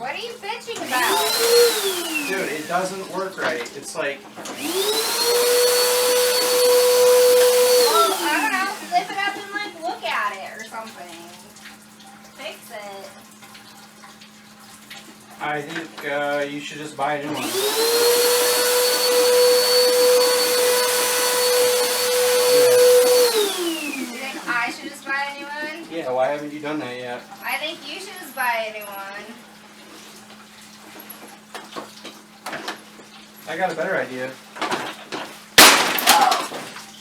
What are you bitching about? Dude, it doesn't work right. It's like... Well, I don't know. Flip it up and like look at it or something. Fix it. I think you should just buy a new one. You think I should just buy a new one? Yeah, why haven't you done that yet? I think you should just buy a new one. I got a better idea.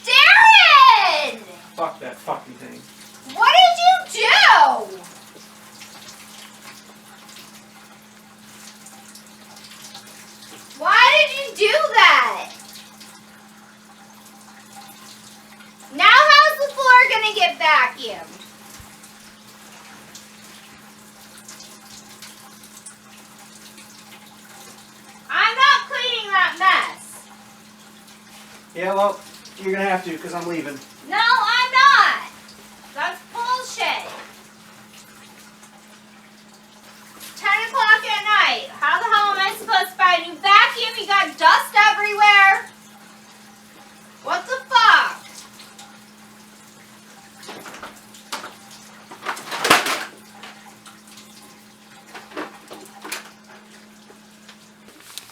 Darren! Fuck that fucking thing. What did you do? Why did you do that? Now how's the floor gonna get vacuumed? I'm not cleaning that mess. Yeah, well, you're gonna have to because I'm leaving. No, I'm not. That's bullshit. 10 o'clock at night. How the hell am I supposed to buy a new vacuum? You got dust everywhere. What the fuck?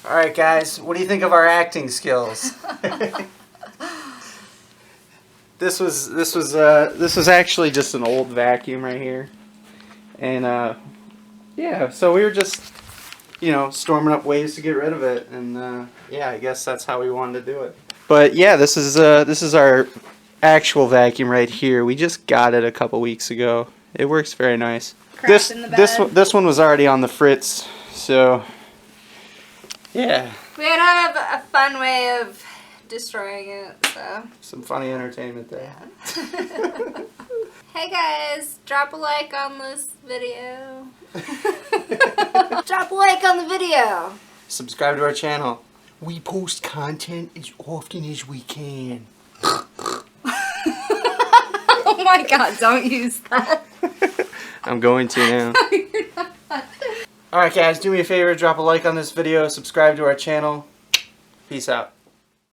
All right, guys, what do you think of our acting skills? This was actually just an old vacuum right here, and yeah, so we were just, you know, storming up ways to get rid of it, and yeah, I guess that's how we wanted to do it. But yeah, this is our actual vacuum right here. We just got it a couple weeks ago. It works very nice. Crap in the bed. This one was already on the fritz, so yeah. We had to have a fun way of destroying it, so. Some funny entertainment there. Yeah. Hey guys, drop a like on this video. Drop a like on the video. Subscribe to our channel. We post content as often as we can. Oh my god, don't use that. I'm going to now. No, you're not. Alright guys, do me a favor, drop a like on this video, subscribe to our channel. Peace out.